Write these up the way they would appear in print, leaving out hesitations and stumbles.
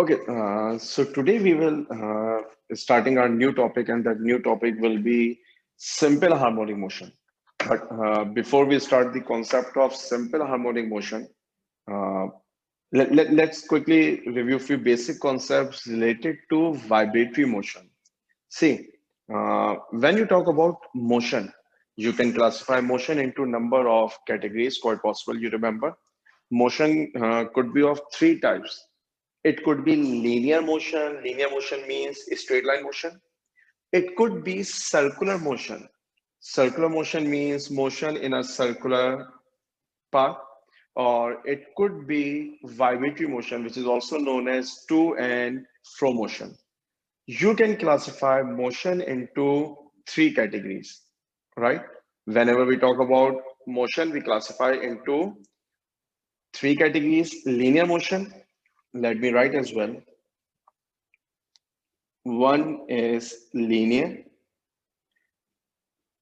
Okay, so today we will starting our new topic, and that new topic will be simple harmonic motion. But before we start the concept of simple harmonic motion, uh, let's quickly review a few basic concepts related to vibratory motion. See, when you talk about motion, you can classify motion into number of categories. Quite possible you remember. Motion could be of three types. It could be linear motion. Linear motion means straight line motion. It could be circular motion. Circular motion means motion in a circular path. Or it could be vibratory motion, which is also known as to and fro motion. You can classify motion into three categories, right? Whenever we talk about motion, we classify into three categories. Linear motion, let me write as well. One is linear.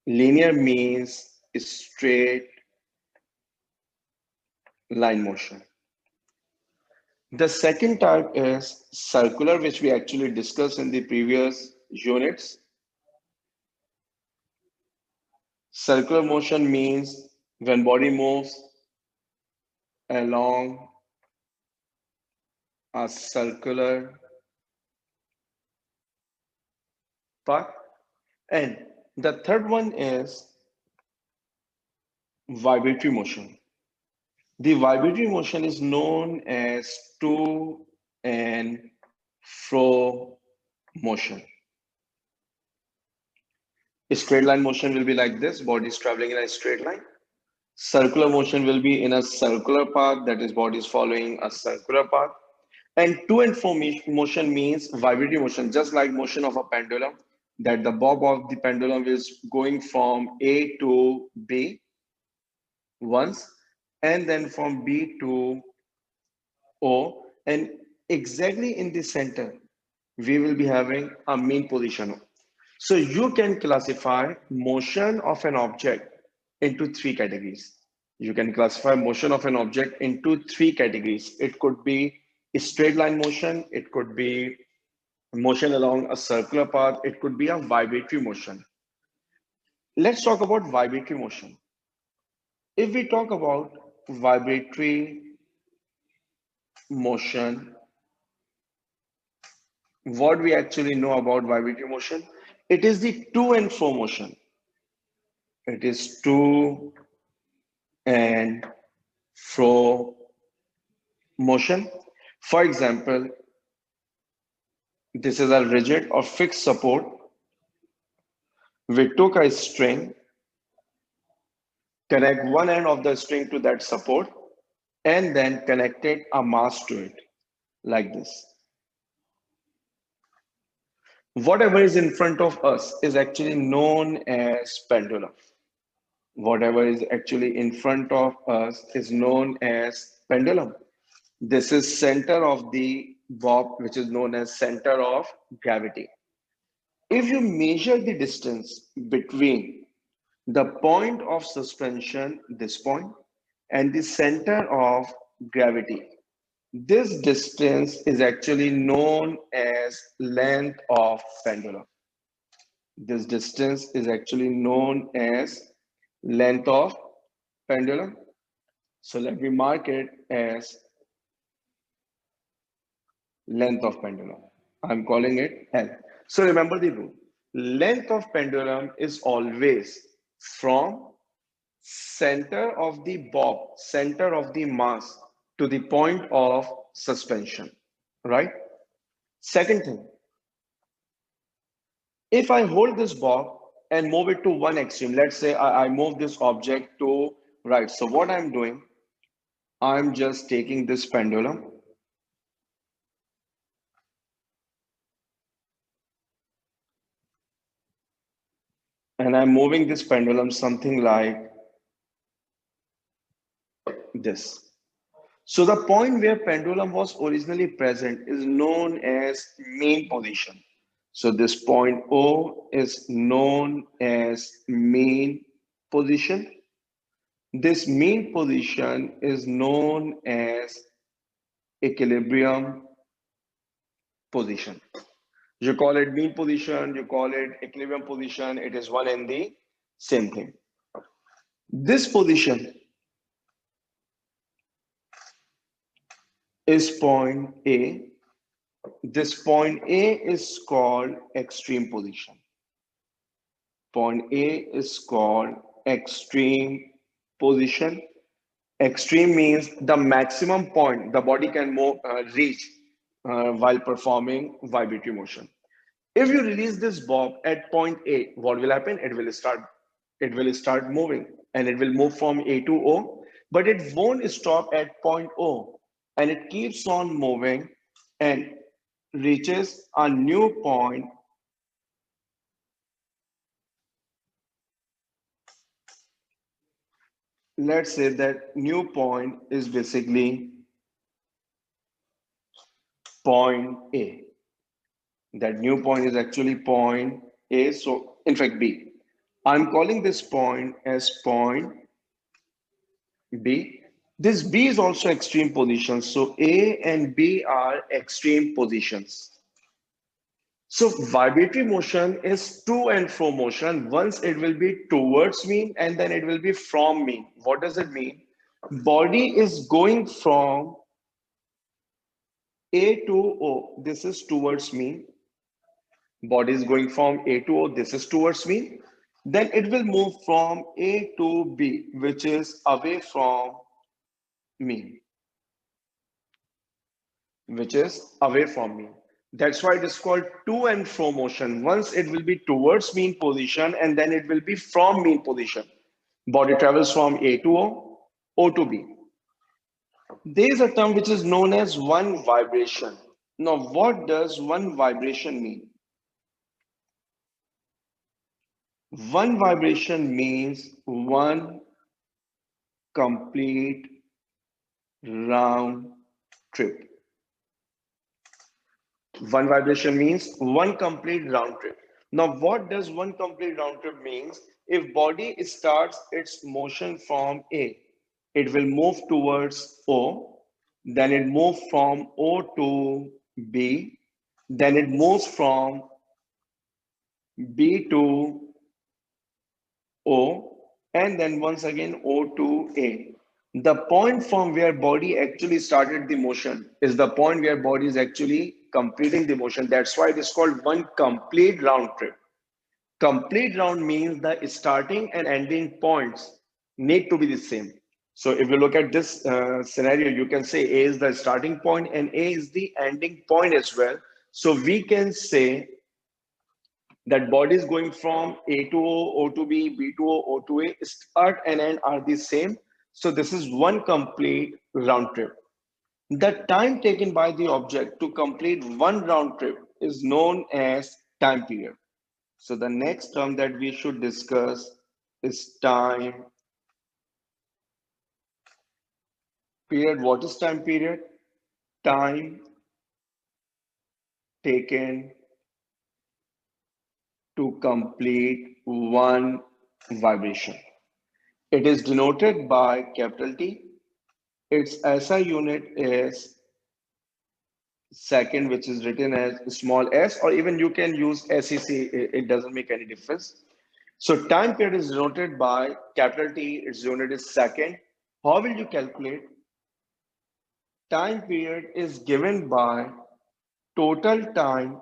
Linear means straight line motion. The second type is circular, which we actually discussed in the previous units. Circular motion means when body moves along a circular path. And the third one is vibratory motion. The vibratory motion is known as to and fro motion. A straight line motion will be like this, body is traveling in a straight line. Circular motion will be in a circular path, that is, body is following a circular path. And to and fro motion means vibratory motion, just like motion of a pendulum, that the bob of the pendulum is going from A to B once, and then from B to O, and exactly in the center, we will be having a mean position. So you can classify motion of an object into three categories. You can classify motion of an object into three categories. It could be a straight line motion, it could be motion along a circular path, it could be a vibratory motion. Let's talk about vibratory motion. If we talk about vibratory motion, what we actually know about vibratory motion, it is the to and fro motion. It is to and fro motion. For example, this is a rigid or fixed support. We took a string, connect one end of the string to that support, and then connected a mass to it like this. Whatever is in front of us is actually known as pendulum. Whatever is actually in front of us is known as pendulum. This is center of the bob, which is known as center of gravity. If you measure the distance between the point of suspension, this point, and the center of gravity, this distance is actually known as length of pendulum. This distance is actually known as length of pendulum. So let me mark it as length of pendulum. I'm calling it L. So remember the rule. Length of pendulum is always from center of the bob, center of the mass to the point of suspension, right? Second thing, if I hold this bob and move it to one extreme, let's say I move this object to right. So what I'm doing, I'm just taking this pendulum and I'm moving this pendulum something like this. So the point where pendulum was originally present is known as mean position. So this point O is known as mean position. This mean position is known as equilibrium position. You call it mean position, you call it equilibrium position, it is one and the same thing. This position is point A. This point A is called extreme position. Point A is called extreme position. Extreme means the maximum point the body can reach while performing vibratory motion. If you release this bob at point A, what will happen? It will start moving and it will move from A to O, but it won't stop at point O and it keeps on moving and reaches a new point. Let's say that new point is basically point A. That new point is actually point A, so in fact B. I'm calling this point as point B. This B is also extreme position. So A and B are extreme positions. So vibratory motion is to and fro motion. Once it will be towards me and then it will be from me. What does it mean? Body is going from A to O. This is towards me. Body is going from A to O. This is towards me. Then it will move from A to B, which is away from me, which is away from me. That's why it is called to and fro motion. Once it will be towards mean position and then it will be from mean position. Body travels from A to O, O to B. There is a term which is known as one vibration. Now, what does one vibration mean? One vibration means one complete round trip. One vibration means one complete round trip. Now, what does one complete round trip means? If body starts its motion from A, it will move towards O, then it moves from O to B, then it moves from B to O, and then once again O to A. The point from where body actually started the motion is the point where body is actually completing the motion. That's why it is called one complete round trip. Complete round means the starting and ending points need to be the same. So if you look at this scenario, you can say A is the starting point and A is the ending point as well. So we can say that bodies going from A to O, O to B, B to O, O to A, start and end are the same. So this is one complete round trip. The time taken by the object to complete one round trip is known as time period. So the next term that we should discuss is time period. What is time period? Time taken to complete one vibration. It is denoted by capital T. Its SI unit is second, which is written as small s, or even you can use SEC, it doesn't make any difference. So time period is denoted by capital T, its unit is second. How will you calculate? Time period is given by total time.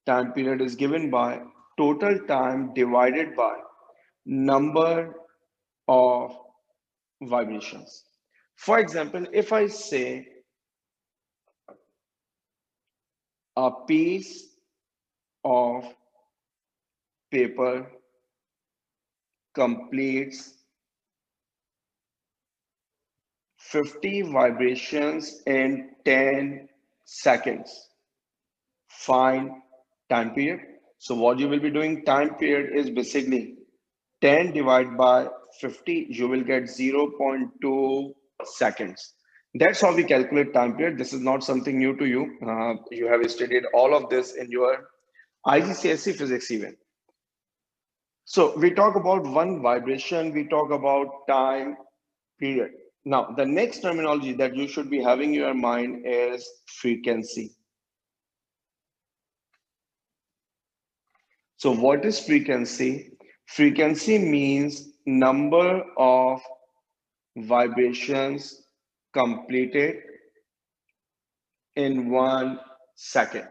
Time period is given by total time divided by number of vibrations. For example, if I say a piece of paper completes 50 vibrations in 10 seconds. Find time period. So what you will be doing, time period is basically 10 divided by 50, you will get 0.2 seconds. That's how we calculate time period. This is not something new to you. You have studied all of this in your IGCSE physics event. So we talk about one vibration, we talk about time period. Now, the next terminology that you should be having in your mind is frequency. So what is frequency? Frequency means number of vibrations completed in 1 second.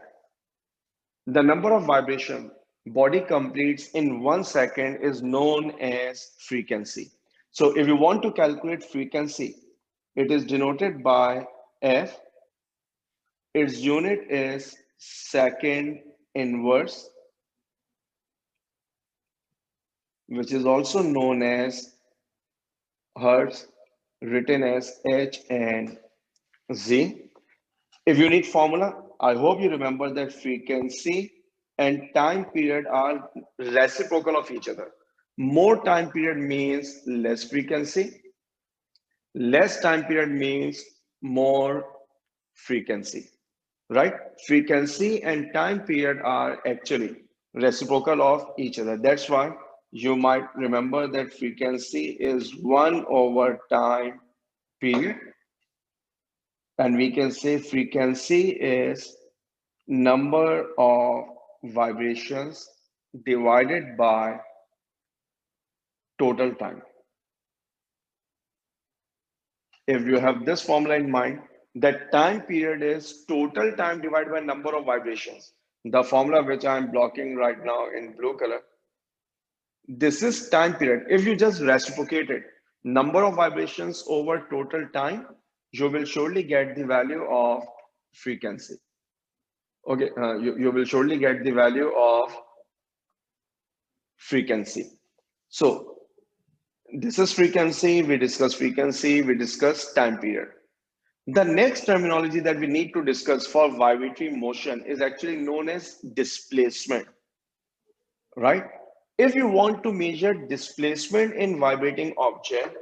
The number of vibration body completes in 1 second is known as frequency. So if you want to calculate frequency, it is denoted by F. Its unit is second inverse, which is also known as hertz, written as H and Z. If you need formula, I hope you remember that frequency and time period are reciprocal of each other. More time period means less frequency. Less time period means more frequency, right? Frequency and time period are actually reciprocal of each other. That's why you might remember that frequency is 1 over time period. And we can say frequency is number of vibrations divided by total time. If you have this formula in mind, that time period is total time divided by number of vibrations. The formula which I am blocking right now in blue color, this is time period. If you just reciprocate it, number of vibrations over total time, you will surely get the value of frequency. Okay, you will surely get the value of frequency. So this is frequency, we discuss time period. The next terminology that we need to discuss for vibratory motion is actually known as displacement, right? If you want to measure displacement in vibrating object,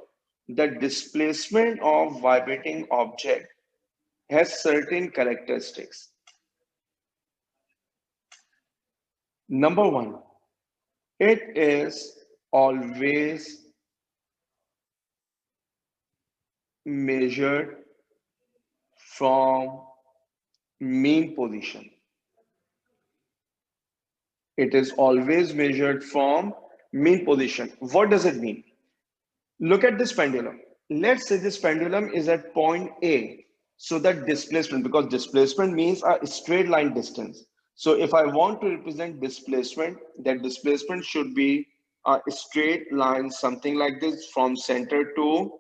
the displacement of vibrating object has certain characteristics. Number one, it is always measured from mean position. It is always measured from mean position. What does it mean? Look at this pendulum. Let's say this pendulum is at point A. So that displacement, because displacement means a straight line distance. So if I want to represent displacement, that displacement should be a straight line, something like this from center to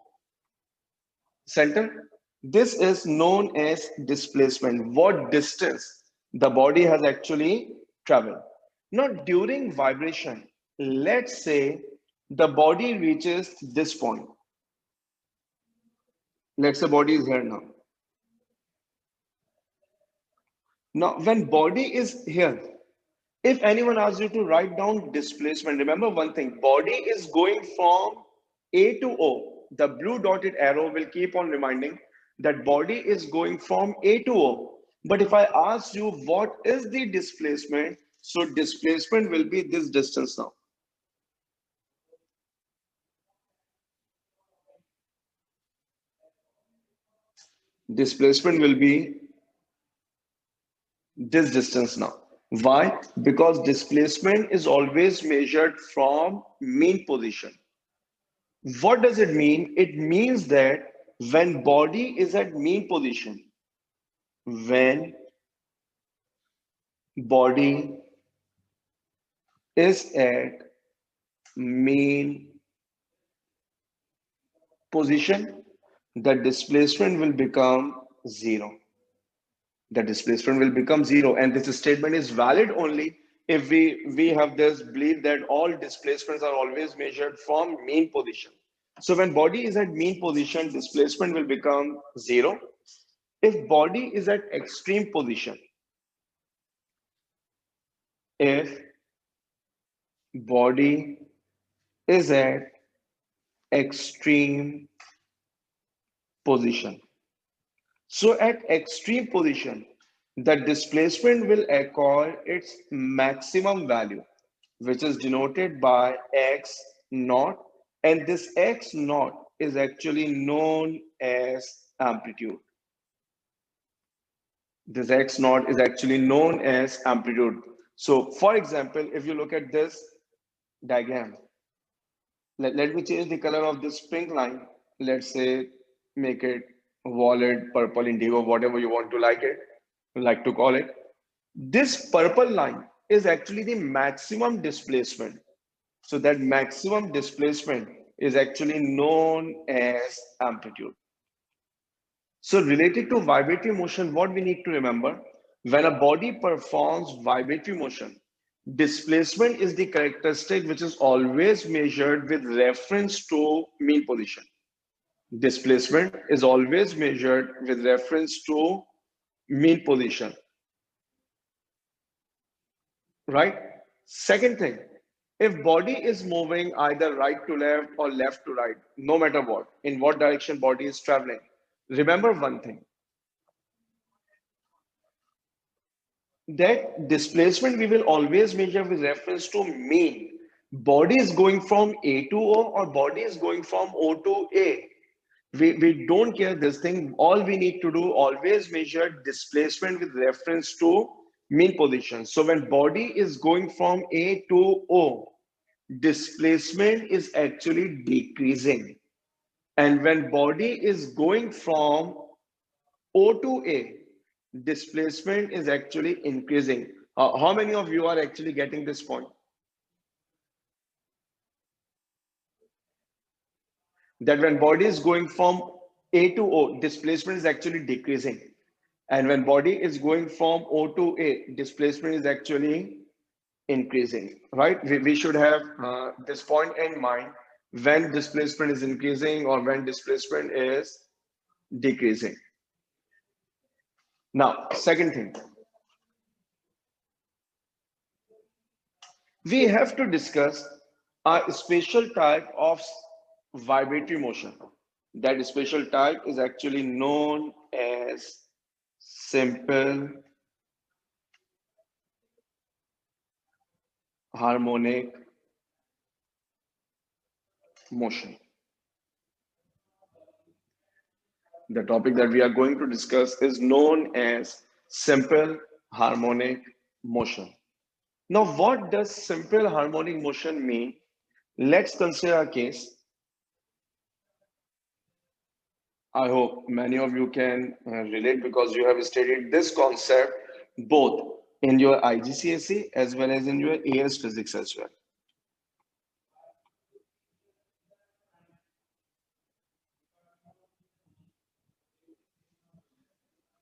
center. This is known as displacement. What distance the body has actually traveled. Now, during vibration, let's say the body reaches this point. Let's say body is here now. Now, when body is here, if anyone asks you to write down displacement, remember one thing, body is going from A to O. The blue dotted arrow will keep on reminding that body is going from A to O. But if I ask you what is the displacement, so displacement will be this distance now. Displacement will be this distance now. Why? Because displacement is always measured from mean position. What does it mean? It means that when body is at mean position, when body is at mean position, the displacement will become zero. The displacement will become zero, and this statement is valid only if we have this belief that all displacements are always measured from mean position. So when body is at mean position, displacement will become zero. If body is at extreme position, if body is at extreme position, so at extreme position, the displacement will acquire its maximum value, which is denoted by x naught, and this x naught is actually known as amplitude. This x naught is actually known as amplitude. So for example, if you look at this diagram, let me change the color of this pink line. Let's say make it violet, purple, indigo, whatever you want to like to call it. This purple line is actually the maximum displacement. So that maximum displacement is actually known as amplitude. So related to vibratory motion, what we need to remember, when a body performs vibratory motion, displacement is the characteristic which is always measured with reference to mean position. Displacement is always measured with reference to mean position, right? Second thing, if body is moving either right to left or left to right, no matter what, in what direction body is traveling, remember one thing, that displacement we will always measure with reference to mean. Body is going from A to O or body is going from O to A. We don't care this thing. All we need to do, always measure displacement with reference to mean position. So when body is going from A to O, displacement is actually decreasing. And when body is going from O to A, displacement is actually increasing. How many of you are actually getting this point? That when body is going from A to O, displacement is actually decreasing. And when body is going from O to A, displacement is actually increasing, right? We should have this point in mind when displacement is increasing or when displacement is decreasing. Now, second thing, we have to discuss a special type of vibratory motion. That special type is actually known as simple harmonic motion. The topic that we are going to discuss is known as simple harmonic motion. Now, what does simple harmonic motion mean? Let's consider a case. I hope many of you can relate because you have studied this concept both in your IGCSE as well as in your A2-Physics as well.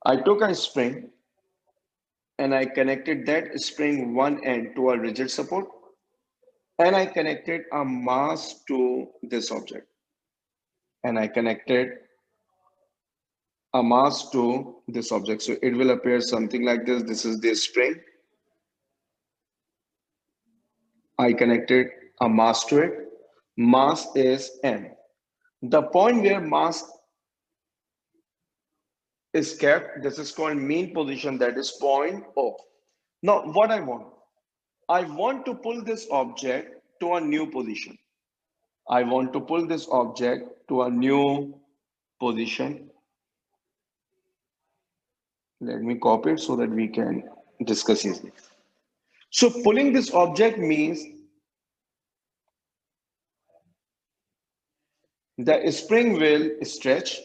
I took a spring and I connected that spring one end to a rigid support and I connected a mass to this object and I connected a mass to this object. So it will appear something like this. This is the spring. I connected a mass to it. Mass is M. The point where mass is kept, this is called mean position, that is point O. Now, what I want to pull this object to a new position. I want to pull this object to a new position. Let me copy it so that we can discuss easily. So pulling this object means the spring will stretch,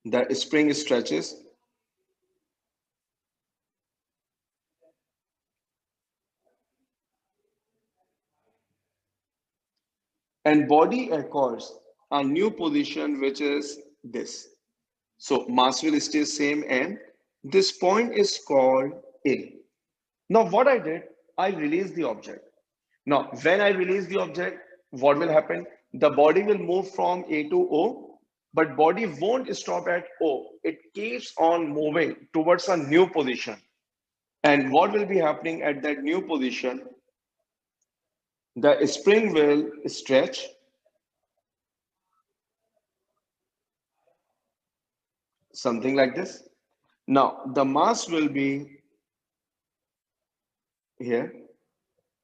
the spring stretches, and body acquires a new position, which is this. So mass will stay same and this point is called A. Now what I did, I released the object. Now when I release the object, what will happen? The body will move from A to O, but body won't stop at O. It keeps on moving towards a new position. And what will be happening at that new position? The spring will stretch, something like this. Now the mass will be here,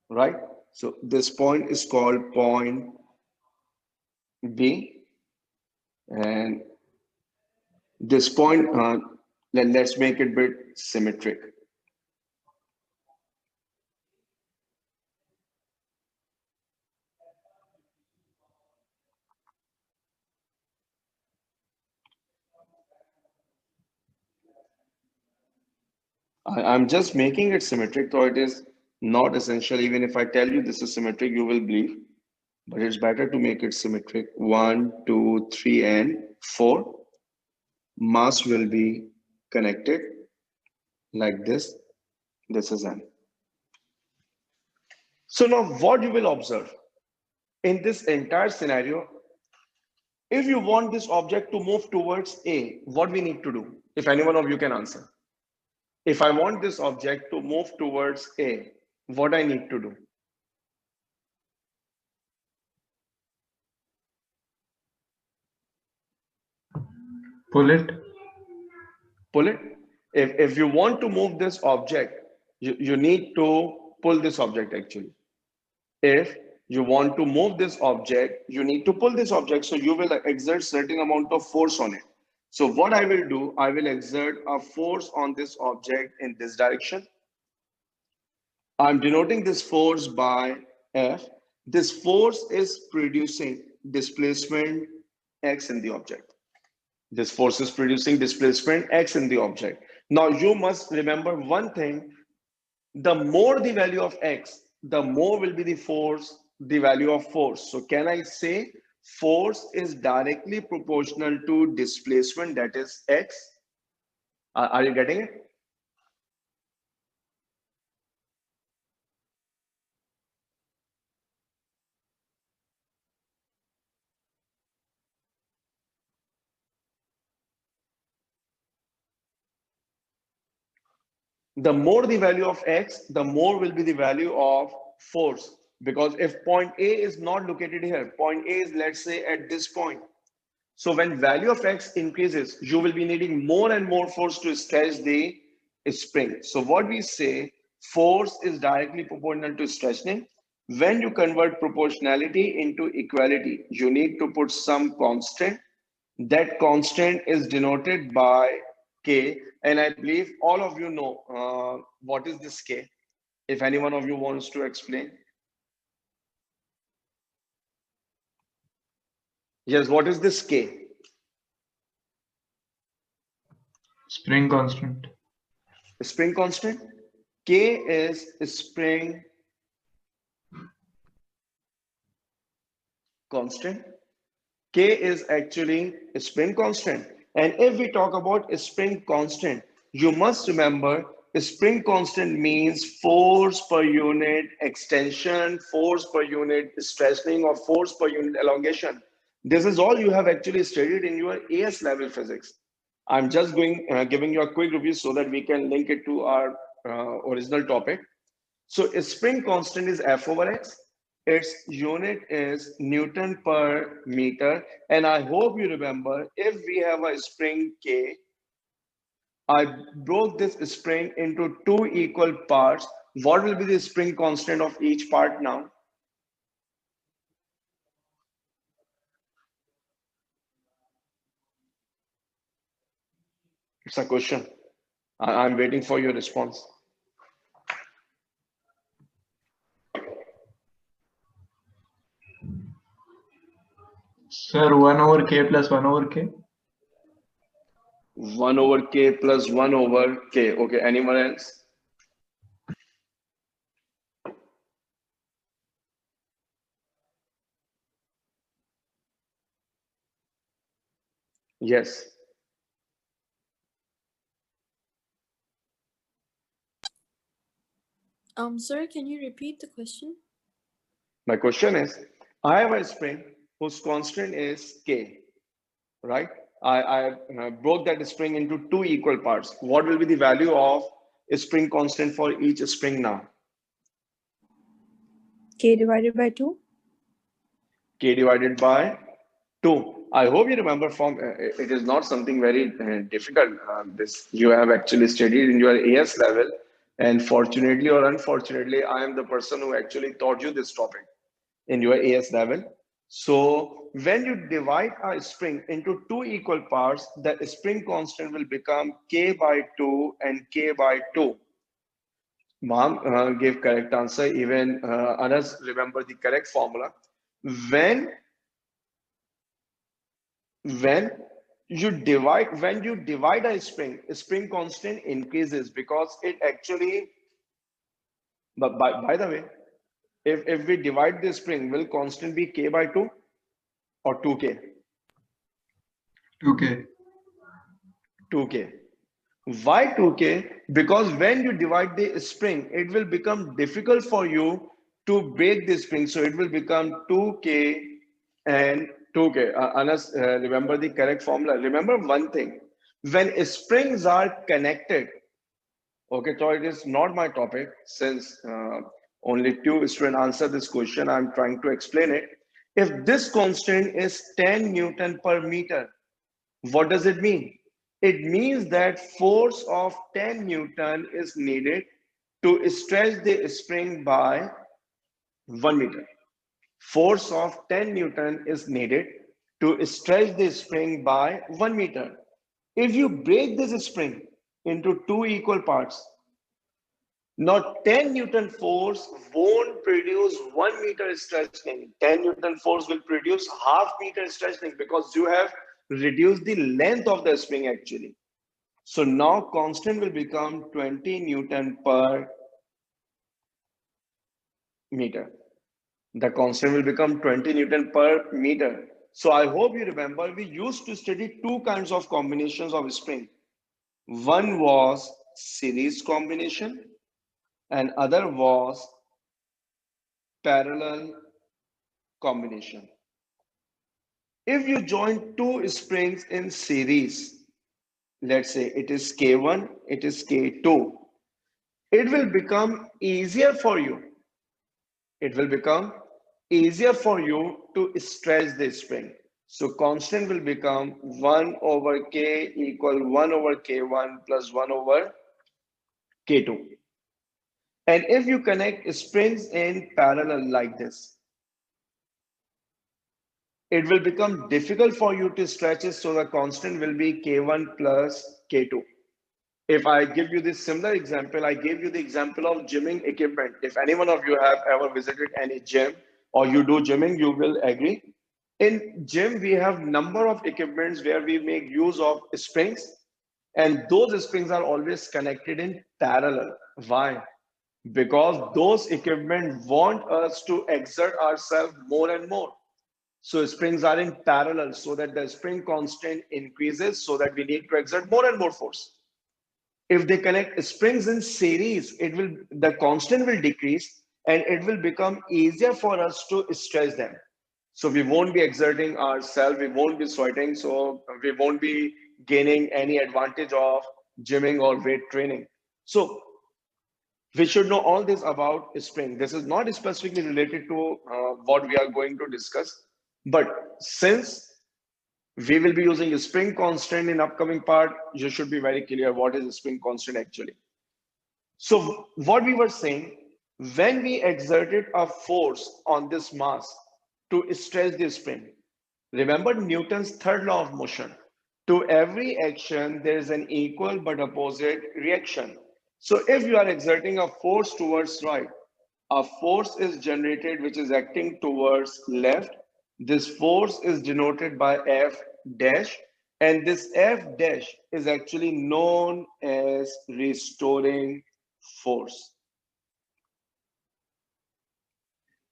right? So this point is called point B. And this point, let's make it a bit symmetric. I'm just making it symmetric, so it is not essential. Even if I tell you this is symmetric, you will believe. But it's better to make it symmetric. 1, 2, 3, and 4. Mass will be connected like this. This is N. So now what you will observe in this entire scenario, if you want this object to move towards A, what we need to do? If any one of you can answer. If I want this object to move towards A, what I need to do? Pull it. Pull it. If you want to move this object, you need to pull this object actually. If you want to move this object, you need to pull this object. So you will exert certain amount of force on it. So what I will do, I will exert a force on this object in this direction. I'm denoting this force by F. This force is producing displacement X in the object. This force is producing displacement X in the object. Now you must remember one thing, the more the value of X, the more will be the force, the value of force. So can I say force is directly proportional to displacement, that is X? Are you getting it? The more the value of X, the more will be the value of force. Because if point A is not located here, point A is, let's say, at this point. So when value of X increases, you will be needing more and more force to stretch the spring. So what we say, force is directly proportional to stretching. When you convert proportionality into equality, you need to put some constant. That constant is denoted by K. And I believe all of you know what is this K. If any one of you wants to explain. Yes, what is this K? Spring constant. Spring constant. K is spring constant. K is actually a spring constant. And if we talk about a spring constant, you must remember a spring constant means force per unit extension, force per unit stretching, or force per unit elongation. This is all you have actually studied in your AS level physics. I'm just giving you a quick review so that we can link it to our original topic. So a spring constant is F over X. Its unit is Newton per meter. And I hope you remember, if we have a spring K, I broke this spring into two equal parts. What will be the spring constant of each part now? It's a question. I'm waiting for your response. Sir, 1 over K plus 1 over K. 1 over K plus 1 over K. Okay, anyone else? Yes. Sir, can you repeat the question? My question is, I have a spring whose constant is K, right? I broke that spring into two equal parts. What will be the value of a spring constant for each spring now? K divided by 2. K divided by 2. I hope you remember from, it is not something very difficult. This you have actually studied in your AS level. And fortunately or unfortunately, I am the person who actually taught you this topic in your AS level. So when you divide a spring into two equal parts, the spring constant will become K by 2 and K by 2. Mom gave correct answer. Even Anas remember the correct formula. When when you divide a spring constant increases because it actually. But by the way, if we divide the spring, will constant be K by 2 or 2K? 2K. 2K. Why 2K? Because when you divide the spring, it will become difficult for you to break the spring. So it will become 2K and 2K. Anas, remember the correct formula. Remember one thing. When springs are connected, okay, so it is not my topic since only two students answer this question. I'm trying to explain it. If this constant is 10 Newton per meter, what does it mean? It means that force of 10 Newton is needed to stretch the spring by 1 meter. Force of 10 Newton is needed to stretch the spring by 1 meter. If you break this spring into two equal parts, now 10 Newton force won't produce 1 meter stretching. 10 Newton force will produce half meter stretching because you have reduced the length of the spring actually. So now constant will become 20 Newton per meter. The constant will become 20 Newton per meter. So I hope you remember we used to study two kinds of combinations of spring. One was series combination and other was parallel combination. If you join two springs in series, let's say it is K1, it is K2, it will become easier for you. It will become easier for you to stretch the spring. So constant will become 1 over K equal 1 over K1 plus 1 over K2. And if you connect springs in parallel like this, it will become difficult for you to stretch it, so the constant will be K1 plus K2. If I give you this similar example, I gave you the example of gymming equipment. If any one of you have ever visited any gym or you do gymming, you will agree. In gym, we have number of equipments where we make use of springs, and those springs are always connected in parallel. Why? Because those equipment want us to exert ourselves more and more. So springs are in parallel so that the spring constant increases so that we need to exert more and more force. If they connect springs in series, the constant will decrease and it will become easier for us to stretch them. So we won't be exerting ourselves, we won't be sweating, so we won't be gaining any advantage of gymming or weight training. So we should know all this about spring. This is not specifically related to what we are going to discuss, but since we will be using a spring constant in upcoming part, you should be very clear what is a spring constant actually. So what we were saying, when we exerted a force on this mass to stretch the spring, remember Newton's third law of motion. To every action, there is an equal but opposite reaction. So if you are exerting a force towards right, a force is generated which is acting towards left. This force is denoted by F dash, and this F dash is actually known as restoring force.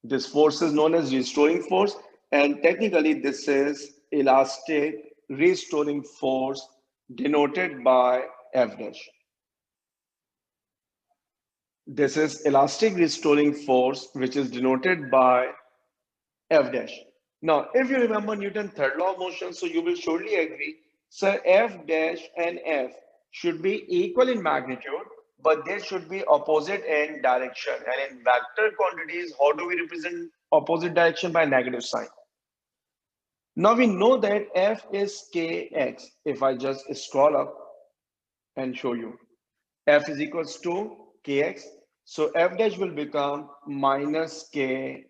This force is known as restoring force, and technically this is elastic restoring force denoted by F dash. This is elastic restoring force which is denoted by F dash. Now, if you remember Newton's third law of motion, so you will surely agree, sir, F dash and F should be equal in magnitude, but they should be opposite in direction. And in vector quantities, how do we represent opposite direction? By negative sign. Now we know that F is Kx. If I just scroll up and show you, F is equals to Kx. So F dash will become minus Kx.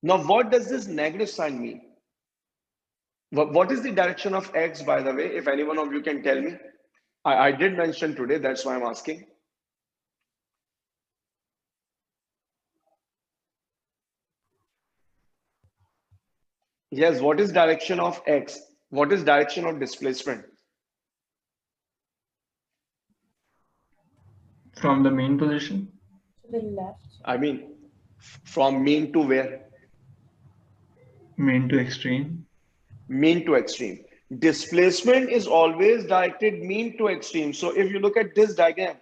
Now, what does this negative sign mean? What is the direction of X, by the way, if any one of you can tell me? I did mention today, that's why I'm asking. Yes, what is direction of X? What is direction of displacement? From the main position? To the left. I mean, from mean to where? Main to extreme? Mean to extreme. Displacement is always directed mean to extreme. So if you look at this diagram,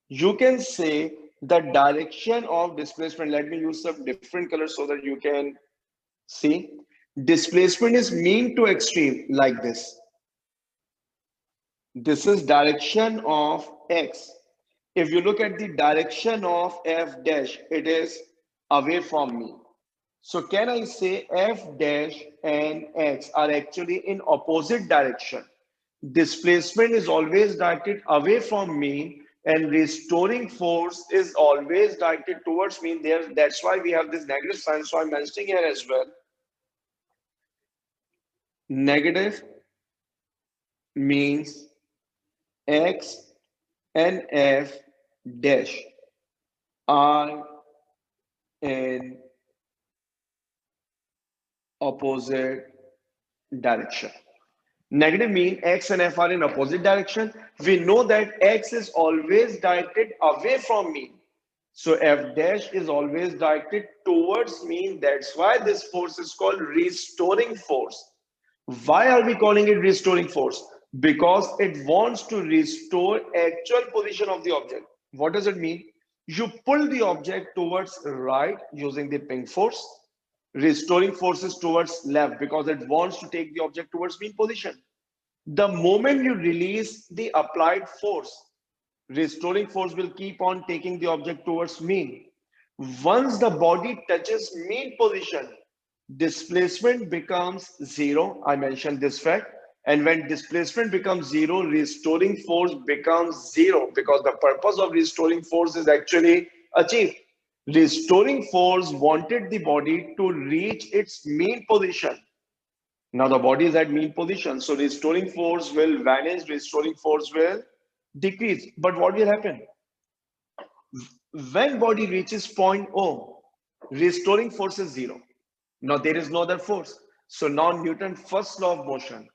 you can say the direction of displacement. Let me use some different colors so that you can see. Displacement is mean to extreme like this. This is direction of X. If you look at the direction of F dash, it is away from me. So can I say F dash and X are actually in opposite direction? Displacement is always directed away from me and restoring force is always directed towards me. That's why we have this negative sign. So I'm mentioning here as well. Negative means X and F dash are in opposite direction. Negative mean X and F are in opposite direction. We know that X is always directed away from me. So F dash is always directed towards me. That's why this force is called restoring force. Why are we calling it restoring force? Because it wants to restore actual position of the object. What does it mean? You pull the object towards right using the pink force. Restoring forces towards left because it wants to take the object towards mean position. The moment you release the applied force, restoring force will keep on taking the object towards mean. Once the body touches mean position, displacement becomes zero. I mentioned this fact. And when displacement becomes zero, restoring force becomes zero because the purpose of restoring force is actually achieved. Restoring force wanted the body to reach its mean position. Now the body is at mean position, so restoring force will vanish, restoring force will decrease. But what will happen? When body reaches point O, restoring force is zero. Now there is no other force. So now Newton's first law of motion.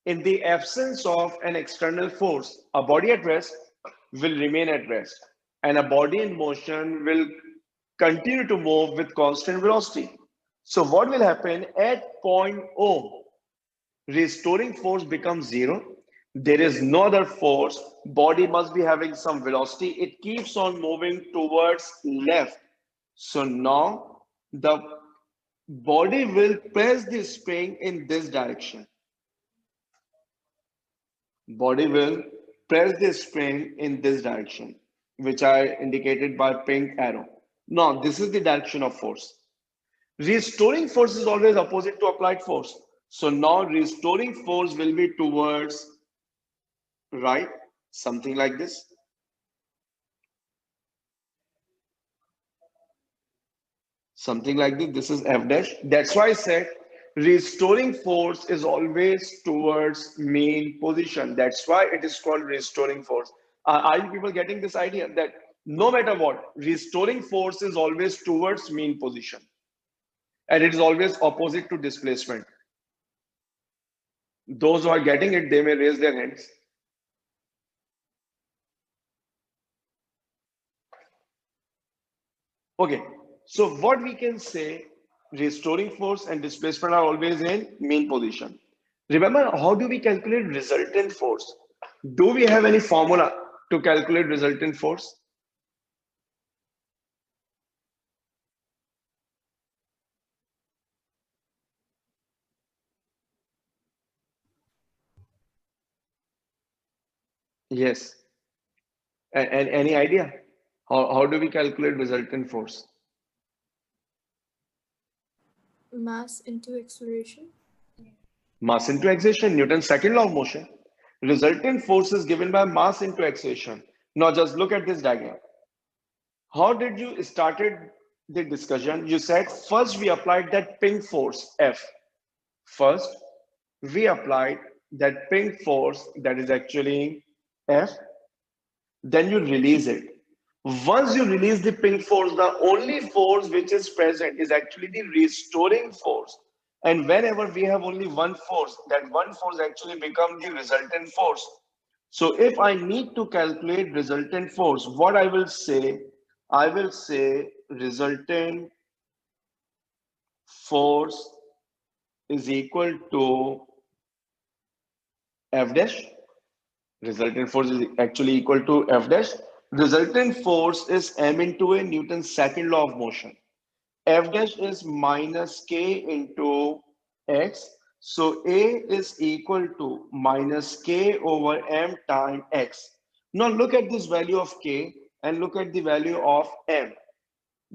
In the absence of an external force, a body at rest will remain at rest. And a body in motion will continue to move with constant velocity. So what will happen at point O? Restoring force becomes zero. There is no other force. Body must be having some velocity. It keeps on moving towards left. So now the body will press the spring in this direction. Body will press the spring in this direction, which I indicated by pink arrow. Now this is the direction of force. Restoring force is always opposite to applied force. So now restoring force will be towards right, something like this. Something like this. This is F dash. That's why I said restoring force is always towards mean position. That's why it is called restoring force. Are you people getting this idea that no matter what, restoring force is always towards mean position and it is always opposite to displacement? Those who are getting it, they may raise their hands. Okay, so what we can say, restoring force and displacement are always in mean position. Remember, how do we calculate resultant force? Do we have any formula to calculate resultant force? Yes. And any idea? How do we calculate resultant force? Mass into acceleration. Mass into acceleration, Newton's second law of motion. Resultant force is given by mass into acceleration. Now just look at this diagram. How did you started the discussion, you said first we applied that ping force F. First, we applied that ping force that is actually F, then you release it. Once you release the ping force, the only force which is present is actually the restoring force. And whenever we have only one force, that one force actually becomes the resultant force. So if I need to calculate resultant force, what I will say resultant force is equal to F dash. Resultant force is actually equal to F dash. Resultant force is m into a Newton's second law of motion. F dash is minus k into x. So A is equal to minus k over m times x. Now look at this value of k and look at the value of m.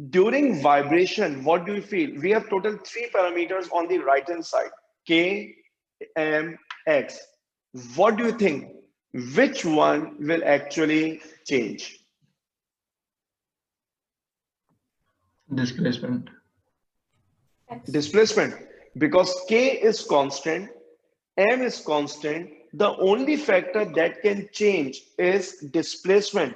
During vibration, what do you feel? We have total three parameters on the right hand side, k, m, x. What do you think? Which one will actually change? Displacement. X. Displacement. Because k is constant, m is constant. The only factor that can change is displacement.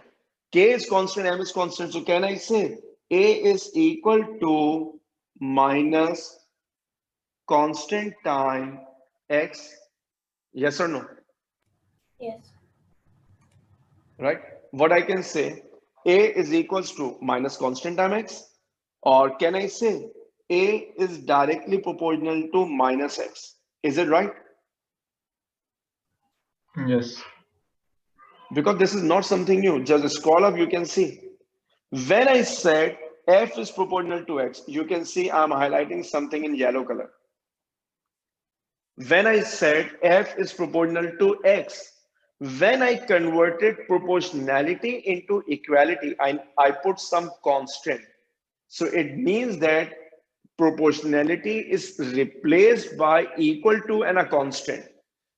K is constant, m is constant. So can I say A is equal to minus constant time x? Yes or no? Yes. Right? What I can say, A is equals to minus constant time x, or can I say A is directly proportional to minus x? Is it right? Yes. Because this is not something new. Just scroll up, you can see. When I said F is proportional to X, you can see I'm highlighting something in yellow color. When I said F is proportional to X, when I converted proportionality into equality, I put some constant. So it means that proportionality is replaced by equal to and a constant.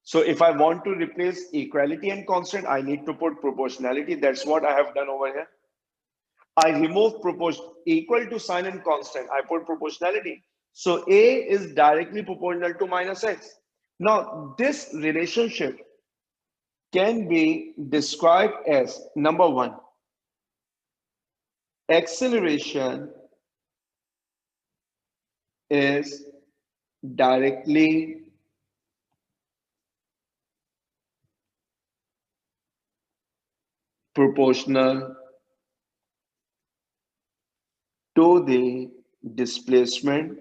So if I want to replace equality and constant, I need to put proportionality. That's what I have done over here. I remove equal to sign and constant. I put proportionality. So A is directly proportional to minus X. Now, this relationship can be described as number one, acceleration is directly proportional to the displacement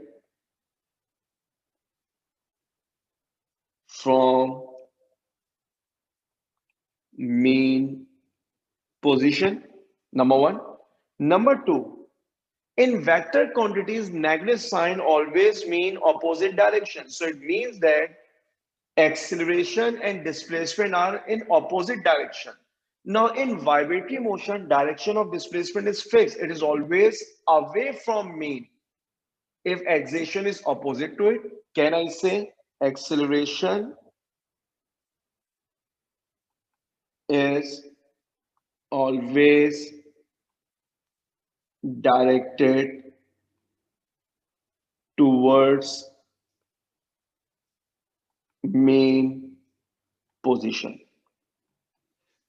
from mean position, number one. Number two, in vector quantities, negative sign always mean opposite direction. So it means that acceleration and displacement are in opposite direction. Now in vibratory motion, direction of displacement is fixed. It is always away from mean. If acceleration is opposite to it, can I say acceleration is always directed towards mean position?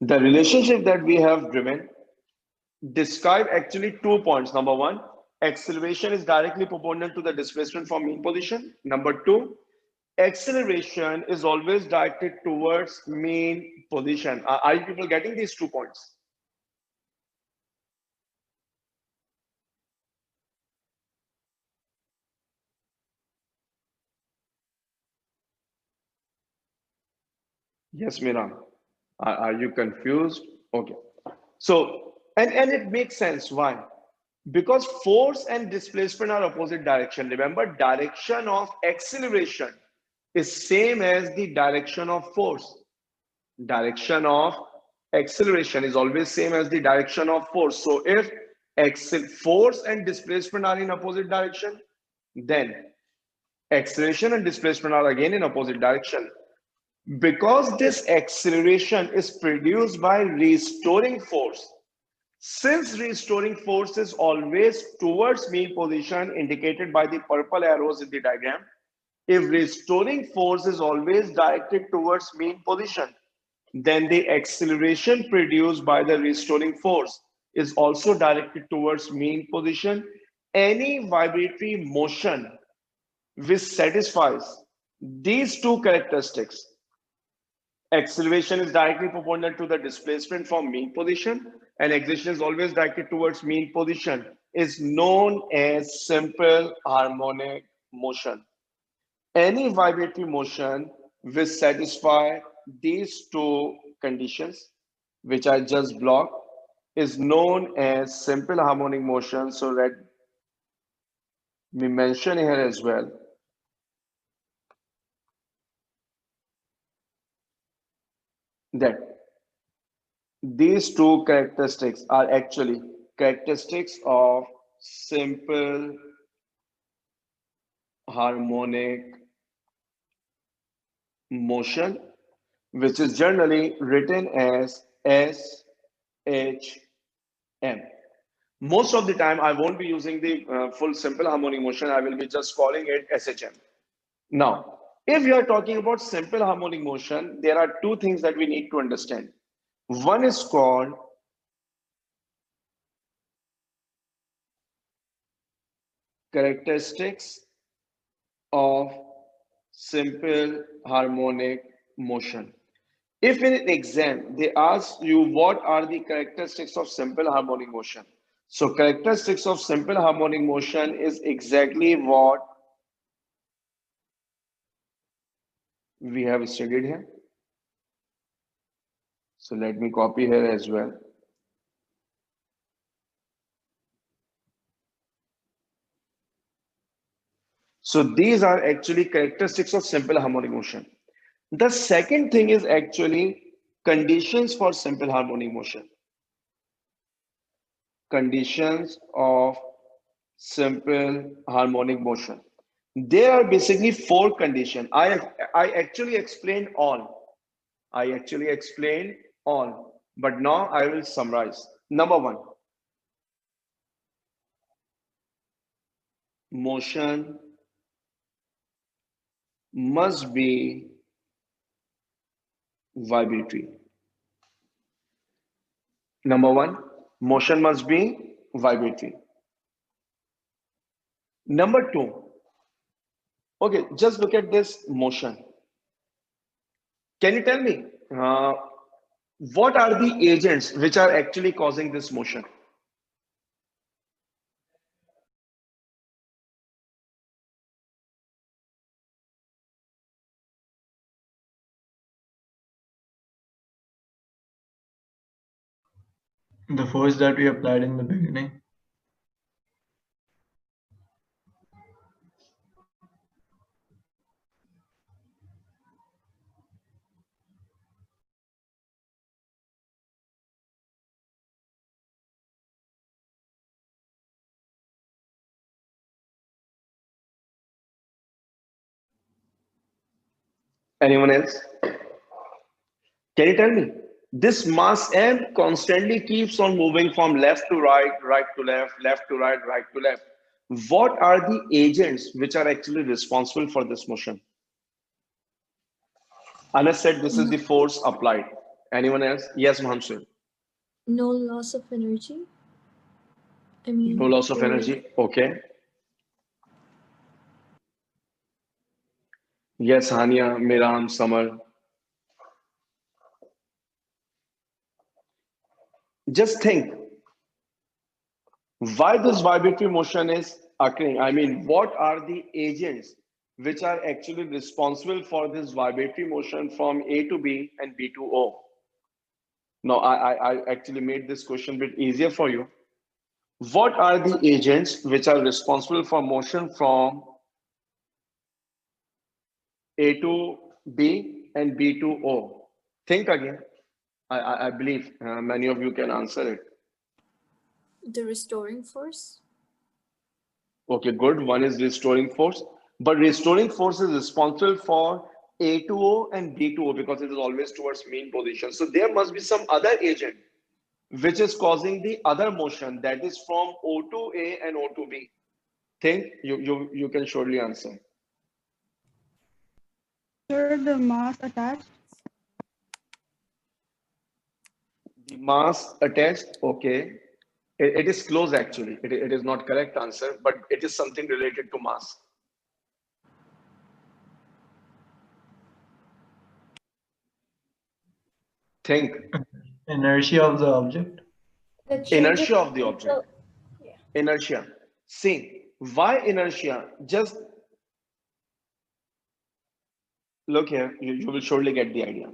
The relationship that we have driven describe actually 2 points. Number one, acceleration is directly proportional to the displacement from mean position. Number two, acceleration is always directed towards mean position. Are you people getting these 2 points? Yes, Mira. Are you confused? Okay. So, and it makes sense. Why? Because force and displacement are opposite direction. Remember, direction of acceleration is same as the direction of force. Direction of acceleration is always same as the direction of force. So if force and displacement are in opposite direction, then acceleration and displacement are again in opposite direction. Because this acceleration is produced by restoring force, Since restoring force is always towards mean position indicated by the purple arrows in the diagram, if restoring force is always directed towards mean position, then the acceleration produced by the restoring force is also directed towards mean position. Any vibratory motion which satisfies these two characteristics, acceleration is directly proportional to the displacement from mean position and acceleration is always directed towards mean position, is known as simple harmonic motion. Any vibratory motion which satisfy these two conditions, which I just blocked, is known as simple harmonic motion. So let me mention here as well that these two characteristics are actually characteristics of simple harmonic motion, which is generally written as SHM. Most of the time, I won't be using the full simple harmonic motion. I will be just calling it SHM. Now, if you are talking about simple harmonic motion, there are two things that we need to understand. One is called characteristics of simple harmonic motion. If in an exam they ask you what are the characteristics of simple harmonic motion, so characteristics of simple harmonic motion is exactly what we have studied here. So let me copy here as well. So these are actually characteristics of simple harmonic motion. The second thing is actually conditions for simple harmonic motion. Conditions of simple harmonic motion. There are basically four conditions. I actually explained all. But now I will summarize. Number one, motion must be vibratory. Number one, motion must be vibratory. Number two, okay, just look at this motion. Can you tell me what are the agents which are actually causing this motion? The force that we applied in the beginning. Anyone else? Can you tell me? This mass M constantly keeps on moving from left to right, right to left, left to right, right to left. What are the agents which are actually responsible for this motion? Anas said this is the force applied. Anyone else? Yes, Mahamsur. No loss of energy. I mean, No loss of energy. Okay. Yes, Hania, Miram, Samar. Just think why this vibratory motion is occurring. I mean, what are the agents which are actually responsible for this vibratory motion from A to B and B to O? Now, I actually made this question a bit easier for you. What are the agents which are responsible for motion from A to B and B to O? Think again. I believe many of you can answer it. the restoring force. Okay, good. One is restoring force, but restoring force is responsible for A to O and B to O because it is always towards mean position. So there must be some other agent which is causing the other motion, that is from O to A and O to B? Think, you can surely answer. Sir, the mass attached. The mass attached, okay. It is close actually. It is not correct answer, but it is something related to mass. Think. Inertia of the object. The change Inertia in of the object. potential- Yeah. Inertia. See, why inertia? Just look here, you will surely get the idea.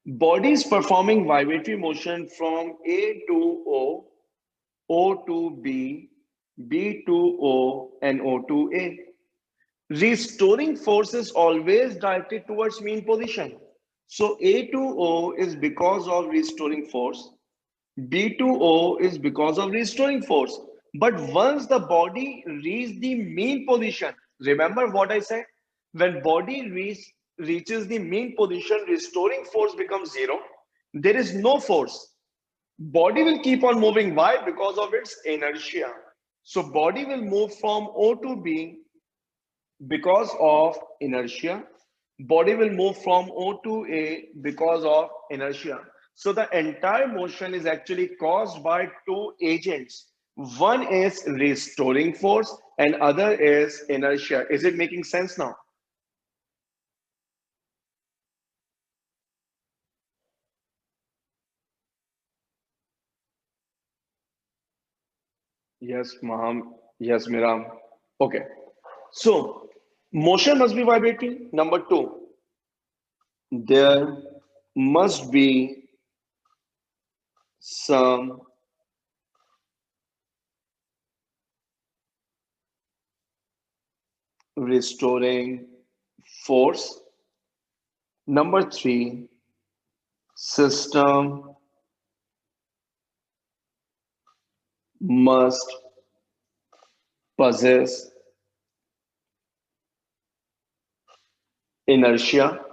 Body is performing vibratory motion from A to O, O to B, B to O, and O to A. Restoring force is always directed towards mean position. So A to O is because of restoring force. B to O is because of restoring force. But once the body reaches the mean position, remember what I said? When body reaches the mean position, restoring force becomes zero. There is no force. Body will keep on moving. Why? Because of its inertia. So body will move from O to B because of inertia. Body will move from O to A because of inertia. So the entire motion is actually caused by two agents. One is restoring force and other is inertia. Is it making sense now? Yes, Maham. Yes, Miram. Okay. So motion must be vibratory. Number two, there must be some restoring force. Number three, system must possess inertia.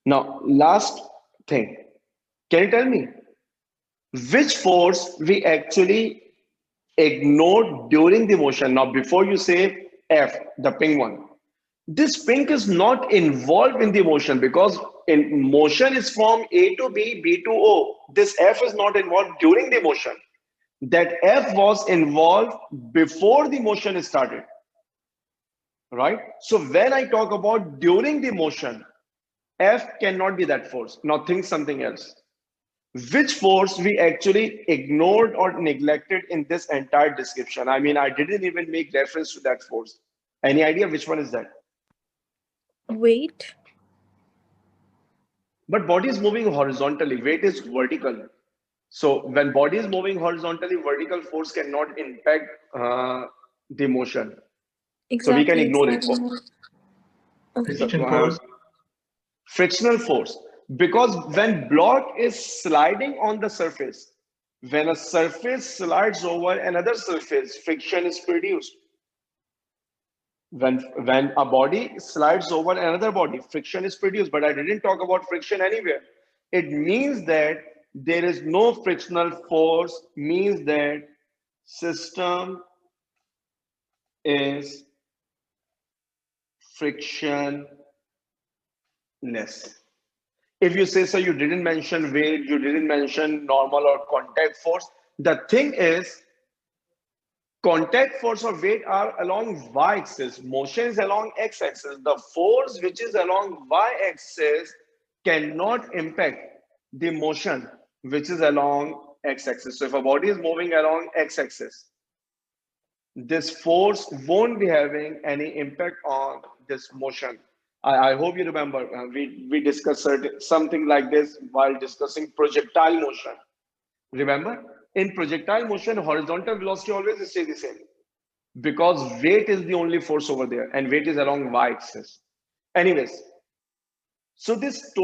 Now, last thing, can you tell me which force we actually ignored during the motion? Now, before you say F, the pink one, this pink is not involved in the motion because in motion is from A to B, B to O. This F is not involved during the motion. That F was involved before the motion started, right? So when I talk about during the motion, F cannot be that force. Now think something else. Which force we actually ignored or neglected in this entire description? I mean, I didn't even make reference to that force. Any idea which one is that? Weight. But body is moving horizontally, weight is vertical. So when body is moving horizontally, vertical force cannot impact the motion. So we can ignore it. Okay. Friction force. Frictional force. Because when block is sliding on the surface, when a surface slides over another surface, friction is produced. When a body slides over another body, friction is produced. But I didn't talk about friction anywhere. It means that there is no frictional force, means that system is frictionless. If you say so, you didn't mention weight, you didn't mention normal or contact force. The thing is, contact force or weight are along y-axis. Motion is along x-axis. The force which is along y-axis cannot impact the motion which is along x-axis. So if a body is moving along x-axis, this force won't be having any impact on this motion. I hope you remember we discussed something like this while discussing projectile motion. Remember, in projectile motion, horizontal velocity always stays the same because weight is the only force over there and weight is along y-axis. Anyways, so this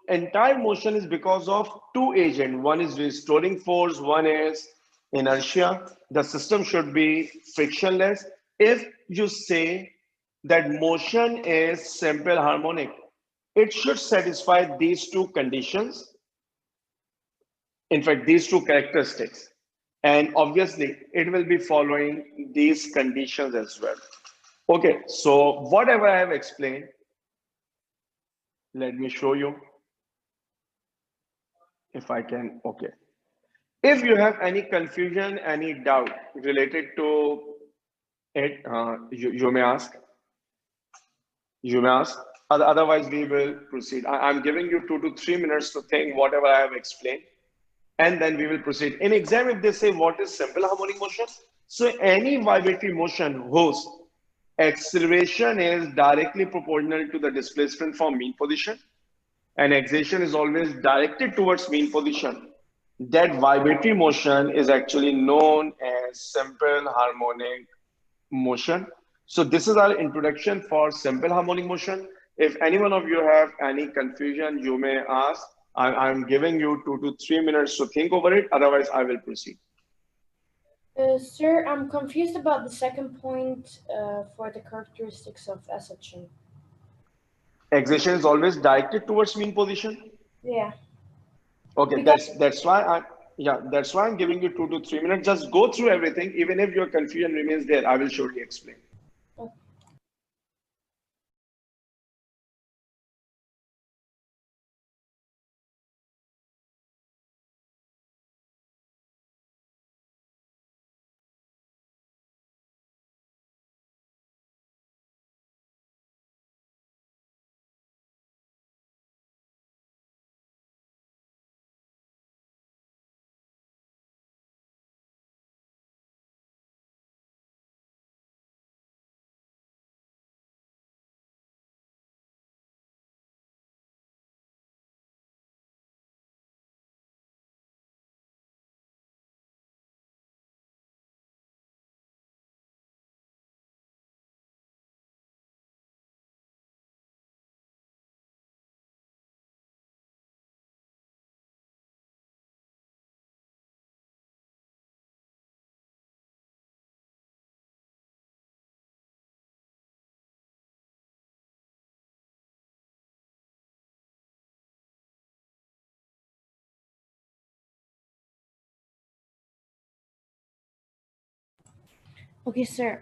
entire motion is because of two agents. One is restoring force, one is inertia. The system should be frictionless. If you say that motion is simple harmonic, it should satisfy these two conditions. In fact, these two characteristics. And obviously, it will be following these conditions as well. Okay, so whatever I have explained, let me show you if I can. Okay. If you have any confusion, any doubt related to it, you may ask. You may ask. Otherwise, we will proceed. I'm giving you 2 to 3 minutes to think whatever I have explained, and then we will proceed. In exam, if they say what is simple harmonic motion, so any vibratory motion whose acceleration is directly proportional to the displacement from mean position, and acceleration is always directed towards mean position, that vibratory motion is actually known as simple harmonic motion. So this is our introduction for simple harmonic motion. If any one of you have any confusion, you may ask. I'm giving you 2 to 3 minutes to think over it. Otherwise, I will proceed. Sir, I'm confused about the second point for the characteristics of SHM. Acceleration is always directed towards mean position. Yeah. Okay, Because- that's why I'm giving you 2 to 3 minutes. Just go through everything. Even if your confusion remains there, I will surely explain. Okay, sir.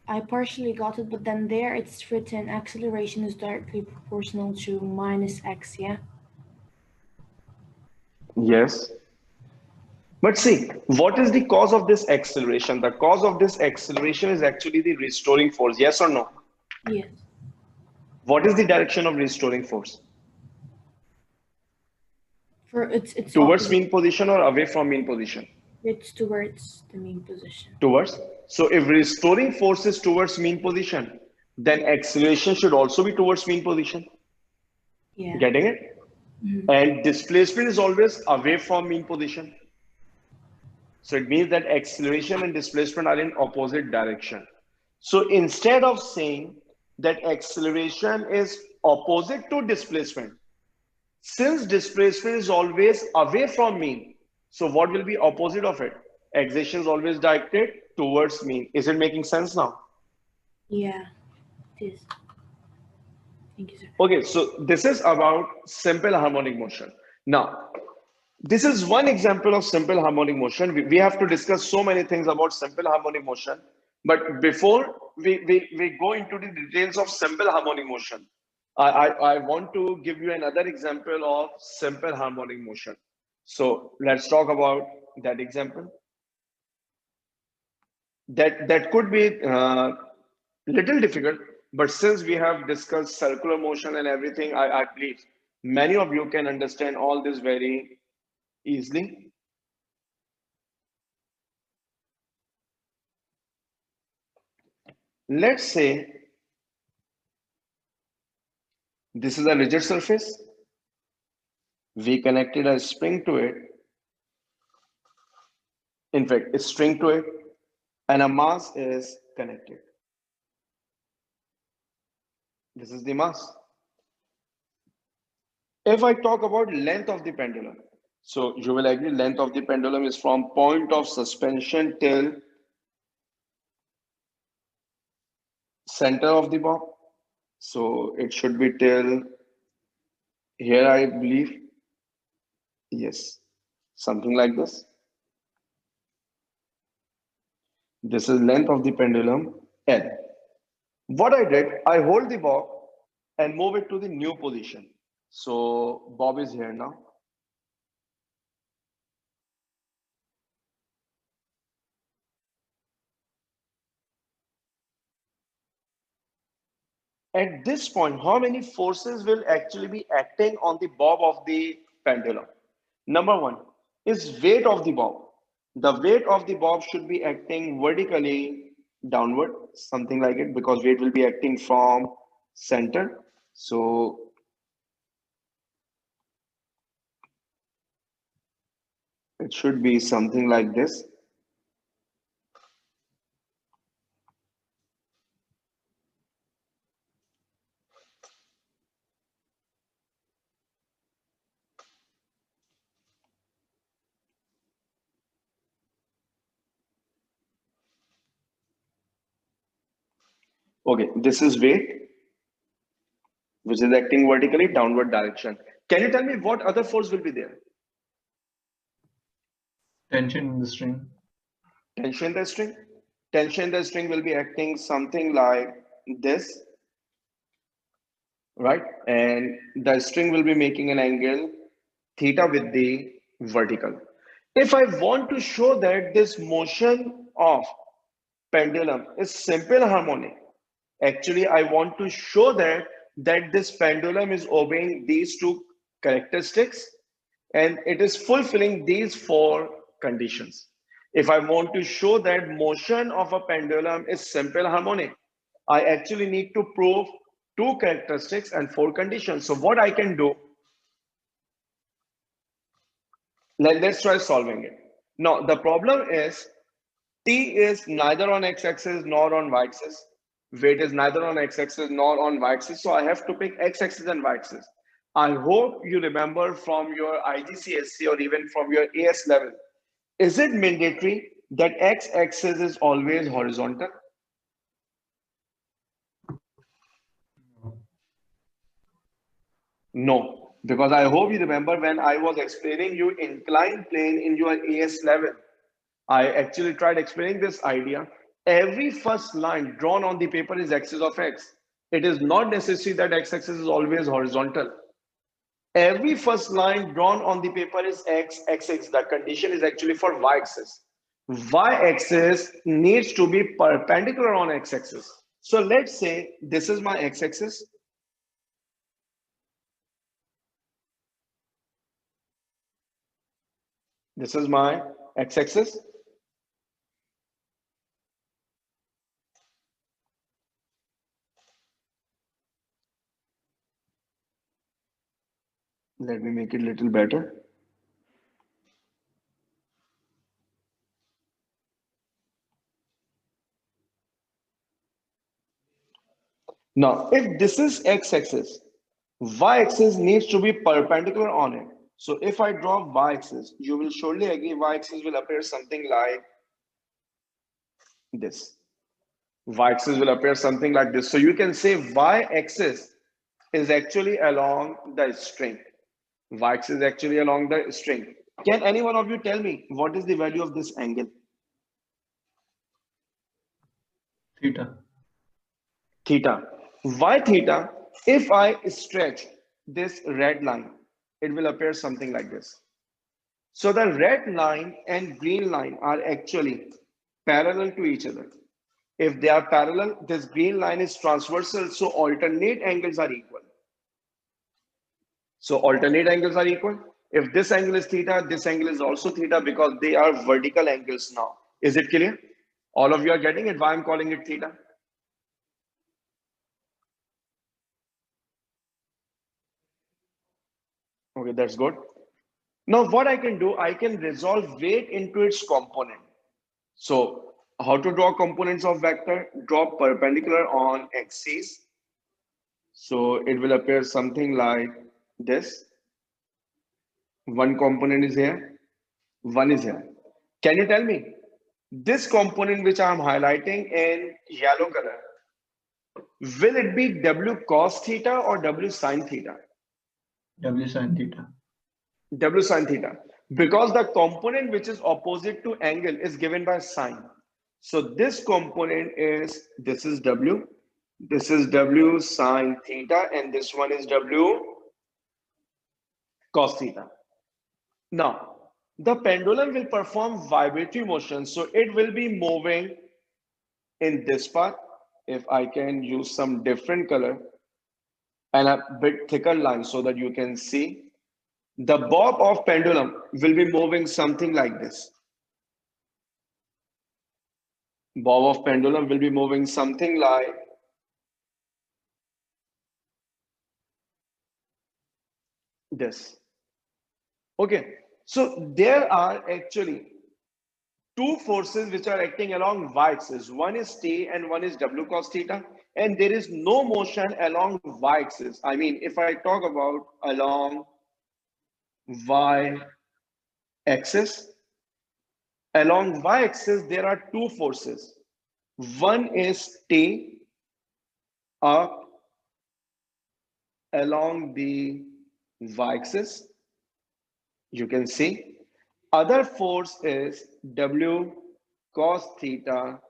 I partially got it, but then there it's written acceleration is directly proportional to minus x, yeah? Yes. But see, what is the cause of this acceleration? The cause of this acceleration is actually the restoring force. Yes or no? Yes. What is the direction of restoring force? For it's Towards opposite. mean position or away from mean position? It's towards the mean position. Towards. So if restoring force is towards mean position, then acceleration should also be towards mean position. Yeah. Getting it? And displacement is always away from mean position. So it means that acceleration and displacement are in opposite direction. So instead of saying that acceleration is opposite to displacement, since displacement is always away from mean, so what will be opposite of it? Acceleration is always directed towards mean. Is it making sense now? Yeah, it is. Thank you, sir. Okay, so this is about simple harmonic motion. Now, this is one example of simple harmonic motion. We have to discuss so many things about simple harmonic motion. But before we go into the details of simple harmonic motion, I want to give you another example of simple harmonic motion. So let's talk about that example. That could be little difficult, but since we have discussed circular motion and everything, I believe many of you can understand all this very easily. Let's say this is a rigid surface. We connected a spring to it. In fact, a string to it, and a mass is connected. This is the mass. If I talk about length of the pendulum, so you will agree length of the pendulum is from point of suspension till center of the bob. So it should be till here, I believe. Yes. something like this. This is length of the pendulum, L. What I did, I hold the bob and move it to the new position. So bob is here now. At this point, how many forces will actually be acting on the bob of the pendulum? Number one is weight of the bob. The weight of the bob should be acting vertically downward, something like it, because weight will be acting from center. So it should be something like this. Okay, this is weight, which is acting vertically downward direction. Can you tell me what other force will be there? Tension in the string. Tension in the string. Tension in the string will be acting something like this, right? And the string will be making an angle theta with the vertical. If I want to show that this motion of pendulum is simple harmonic, actually I want to show that this pendulum is obeying these two characteristics and it is fulfilling these four conditions. If I want to show that motion of a pendulum is simple harmonic, I actually need to prove two characteristics and four conditions. So what I can do, let's try solving it. Now the problem is T is neither on x-axis nor on y-axis. Weight is neither on x-axis nor on y-axis. So I have to pick x-axis and y-axis. I hope you remember from your IGCSE or even from your AS level. Is it mandatory that x-axis is always horizontal? No, because I hope you remember when I was explaining you inclined plane in your AS level. I actually tried explaining this idea. Every first line drawn on the paper is axis of x. It is not necessary that x-axis is always horizontal. Every first line drawn on the paper is x-axis. The condition is actually for y-axis. Y-axis needs to be perpendicular on x-axis. So let's say this is my x-axis. This is my x-axis. Let me make it a little better. Now, if this is x-axis, y-axis needs to be perpendicular on it. So if I draw y-axis, you will surely agree y-axis will appear something like this. Y-axis will appear something like this. So you can say y-axis is actually along the string. Y-axis is actually along the string. Can any one of you tell me what is the value of this angle? Theta. Theta. Why theta? If I stretch this red line, it will appear something like this. So the red line and green line are actually parallel to each other. If they are parallel, this green line is transversal, so alternate angles are equal. So alternate angles are equal. If this angle is theta, this angle is also theta because they are vertical angles now. Is it clear? All of you are getting it, why I'm calling it theta? Okay, that's good. Now what I can do, I can resolve weight into its component. So how to draw components of vector? Draw perpendicular on axis. So it will appear something like this. One component is here, one is here. Can you tell me this component which I am highlighting in yellow color, will it be W cos theta or W sin theta? W sin theta. W sin theta. because the component which is opposite to angle is given by sine. So this component is, this is W sine theta, and this one is W cos theta. Now, the pendulum will perform vibratory motion, so it will be moving in this part. If I can use some different color and a bit thicker line so that you can see, the bob of pendulum will be moving something like this. Bob of pendulum will be moving something like this. Okay, so there are actually two forces which are acting along y-axis. One is T and one is W cos theta. And there is no motion along y-axis. I mean, if I talk about along y-axis, along y-axis, there are two forces. One is T up along the y-axis. You can see. Other force is W cos theta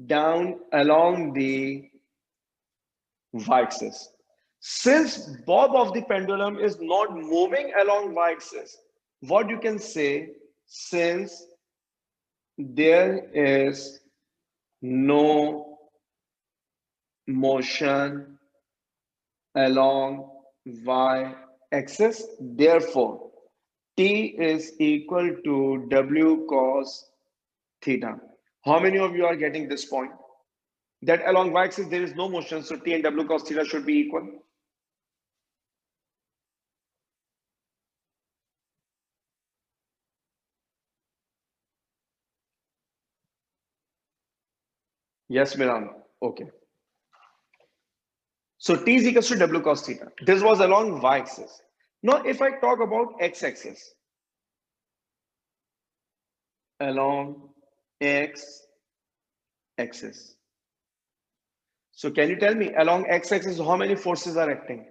down along the y-axis. Since bob of the pendulum is not moving along y-axis, what you can say, since there is no motion along y-axis, therefore T is equal to W cos theta. How many of you are getting this point? That along y-axis there is no motion, so T and W cos theta should be equal. Yes, Miran. Okay. So T is equal to W cos theta. This was along y-axis. Now, if I talk about x-axis, along x-axis. So can you tell me along x-axis how many forces are acting?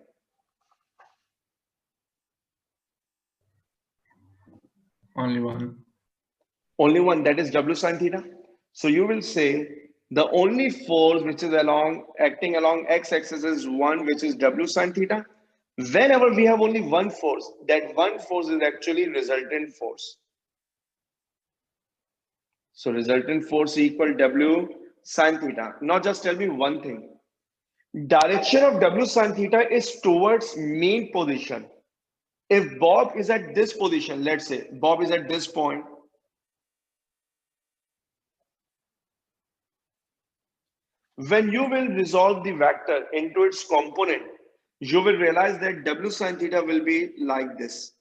Only one. Only one, that is W sine theta. So you will say the only force which is acting along x-axis is one, which is W sine theta. Whenever we have only one force, that one force is actually resultant force. So resultant force equal W sine theta. Now just tell me one thing. Direction of W sine theta is towards mean position. If Bob is at this position, let's say Bob is at this point, when you will resolve the vector into its component, you will realize that W sine theta will be like this,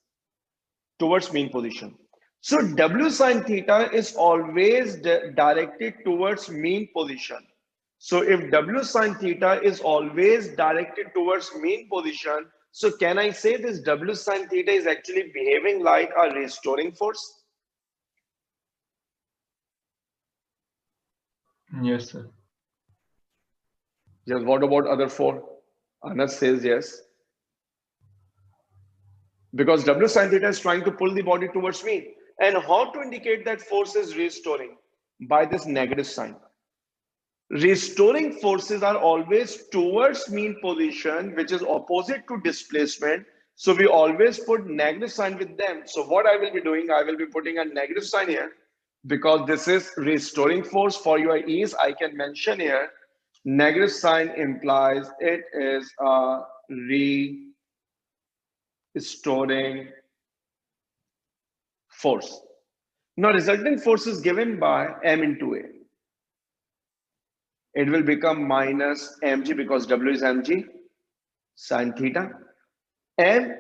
towards mean position. So W sine theta is always directed towards mean position. So if W sine theta is always directed towards mean position, so can I say this W sine theta is actually behaving like a restoring force? Yes, sir. Yes, what about other four? Anas says yes. Because W sine theta is trying to pull the body towards mean. And how to indicate that force is restoring? By this negative sign. Restoring forces are always towards mean position, which is opposite to displacement. So we always put negative sign with them. So what I will be doing, I will be putting a negative sign here because this is restoring force. For your ease, I can mention here, negative sign implies it is a restoring force. Now resultant force is given by M into A. It will become minus mg because W is mg sine theta. M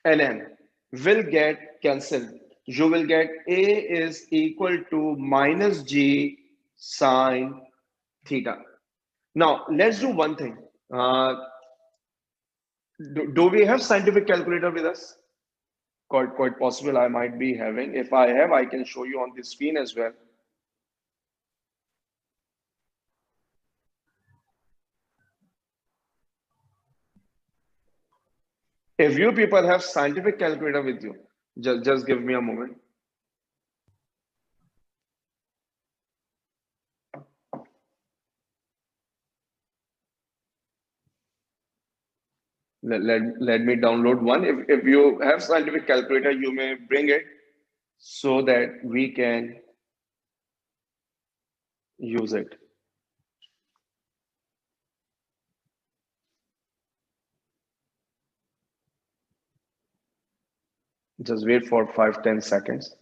and M will get cancelled. You will get A is equal to minus g sine theta. Now let's do one thing. Do we have scientific calculator with us? Quite possible I might be having. If I have, I can show you on the screen as well. If you people have scientific calculator with you, just give me a moment. Let me download one. If you have scientific calculator, you may bring it so that we can use it. Just wait for 5-10 seconds.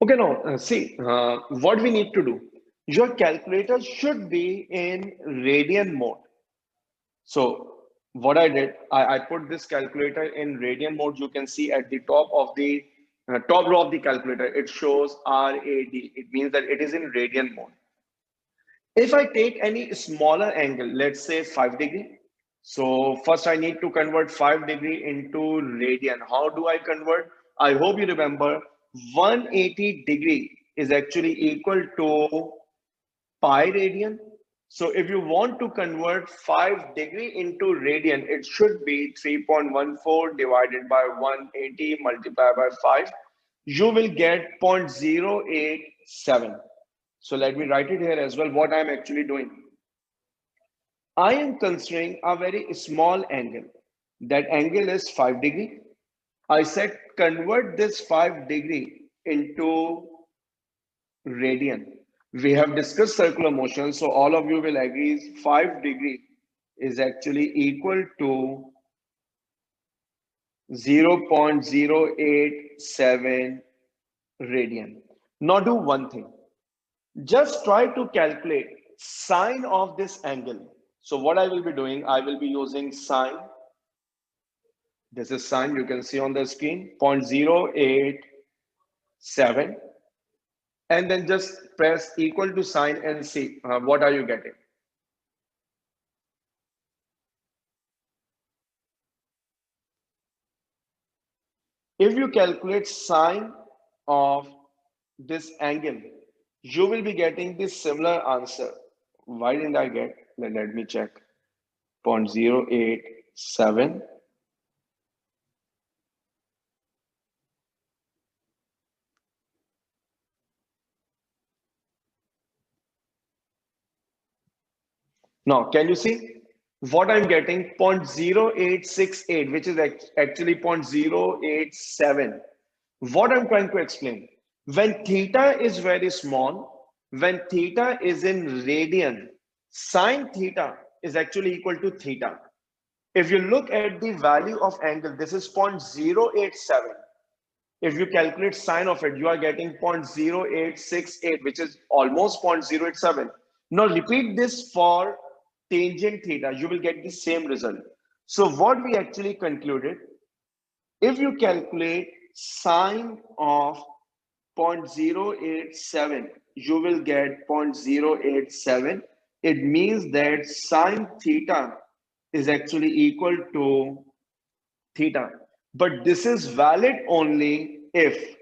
Okay, now see what we need to do. Your calculator should be in radian mode. So what I did, I put this calculator in radian mode. You can see at the top of the top row of the calculator, it shows RAD. It means that it is in radian mode. If I take any smaller angle, let's say 5 degree. So first I need to convert 5 degree into radian. How do I convert? I hope you remember 180 degree is actually equal to pi radian. So if you want to convert 5 degree into radian, it should be 3.14 divided by 180 multiplied by 5. You will get 0.087. So let me write it here as well, what I'm actually doing. I am considering a very small angle. That angle is 5 degree. I said convert this 5 degree into radian. We have discussed circular motion, so all of you will agree 5 degree is actually equal to 0.087 radian. Now do one thing. Just try to calculate sine of this angle. So what I will be doing, I will be using sine. This is sine, you can see on the screen, 0.087. And then just press equal to sign and see what are you getting. If you calculate sine of this angle, you will be getting this similar answer. Why didn't I get? Let me check. 0.087. Now, can you see what I'm getting? 0.0868, which is actually 0.087. What I'm trying to explain, when theta is very small, when theta is in radian, sine theta is actually equal to theta. If you look at the value of angle, this is 0.087. If you calculate sine of it, you are getting 0.0868, which is almost 0.087. Now repeat this for tangent theta, you will get the same result. So what we actually concluded, if you calculate sine of 0.087, you will get 0.087. It means that sine theta is actually equal to theta. But this is valid only if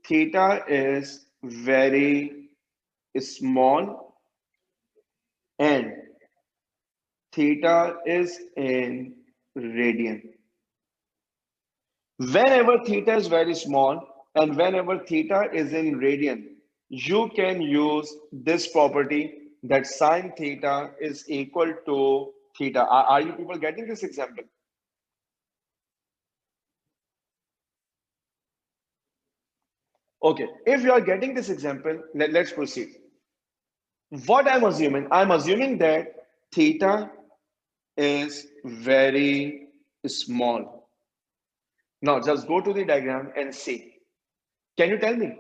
theta is very small and theta is in radian. Whenever theta is very small and whenever theta is in radian, you can use this property that sine theta is equal to theta. Are you people getting this example? Okay, if you are getting this example, let's proceed. What I'm assuming that theta is very small. Now just go to the diagram and see. Can you tell me,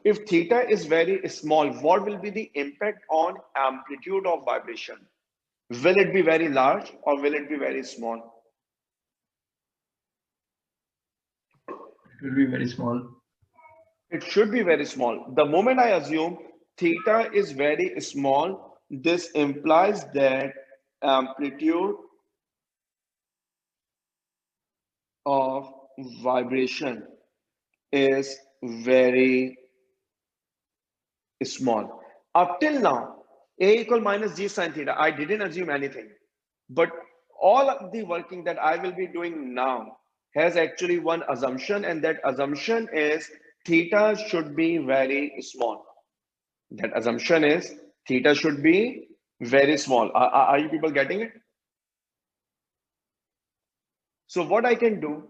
if theta is very small, what will be the impact on amplitude of vibration? Will it be very large or will it be very small? It will be very small. It should be very small. The moment I assume theta is very small, this implies that amplitude of vibration is very small. Up till now, A equal minus G sin theta, I didn't assume anything. But all of the working that I will be doing now has actually one assumption, and that assumption is theta should be very small. That assumption is theta should be very small. Are you people getting it? So what I can do,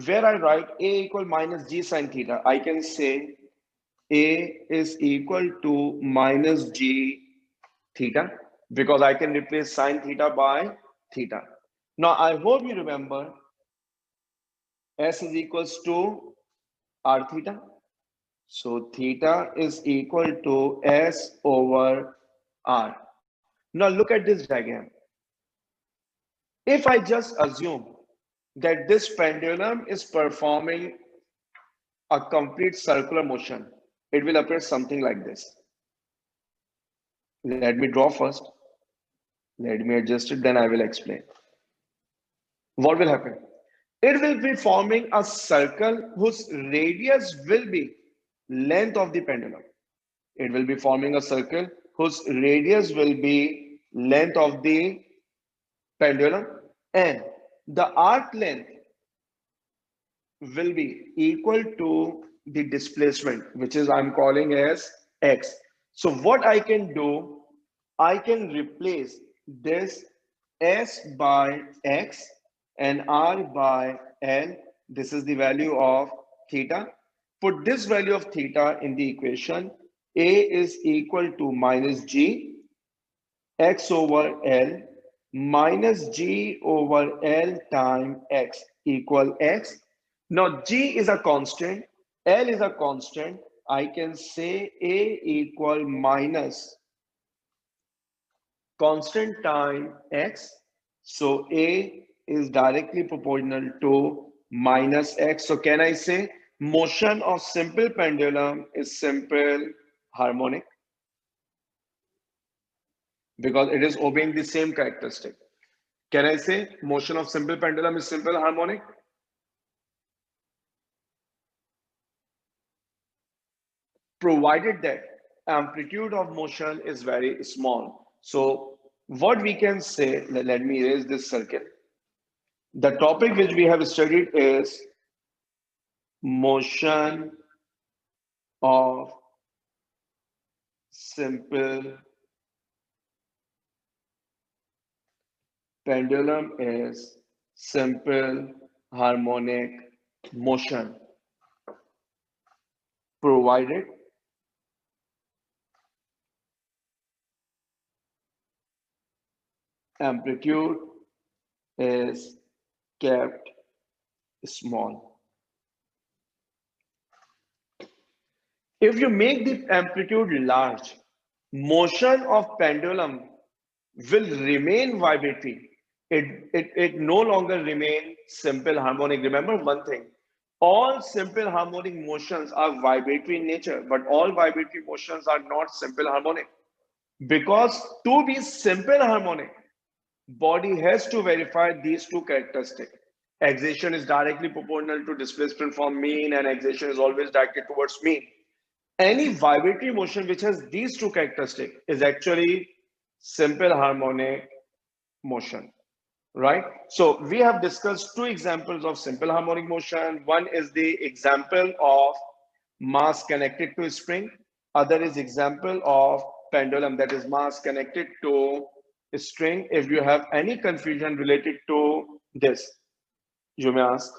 where I write A equal minus G sin theta, I can say A is equal to minus G theta, because I can replace sine theta by theta. Now I hope you remember S is equals to R theta. So theta is equal to S over R. Now look at this diagram. If I just assume that this pendulum is performing a complete circular motion, it will appear something like this. Let me draw first. Let me adjust it, then I will explain. What will happen? It will be forming a circle whose radius will be length of the pendulum. It will be forming a circle whose radius will be length of the pendulum, and the arc length will be equal to the displacement, which is I'm calling as x. So what I can do, I can replace this s by x and r by l. This is the value of theta. Put this value of theta in the equation. A is equal to minus g x over l minus g over l times x equal x. Now g is a constant, l is a constant. I can say A equal minus constant time x. So A is directly proportional to minus x. So can I say motion of simple pendulum is simple harmonic? Because it is obeying the same characteristic. Can I say motion of simple pendulum is simple harmonic? Provided that amplitude of motion is very small. So what we can say, let me erase this circle. The topic which we have studied is motion of simple pendulum is simple harmonic motion, provided amplitude is kept small. If you make the amplitude large, motion of pendulum will remain vibratory. It no longer remain simple harmonic. Remember one thing, all simple harmonic motions are vibratory in nature, but all vibratory motions are not simple harmonic. Because to be simple harmonic, body has to verify these two characteristics. Exertion is directly proportional to displacement from mean, and exertion is always directed towards mean. Any vibratory motion which has these two characteristics is actually simple harmonic motion, right? So we have discussed two examples of simple harmonic motion. One is the example of mass connected to spring. Other is example of pendulum, that is mass connected to string. If you have any confusion related to this, you may ask.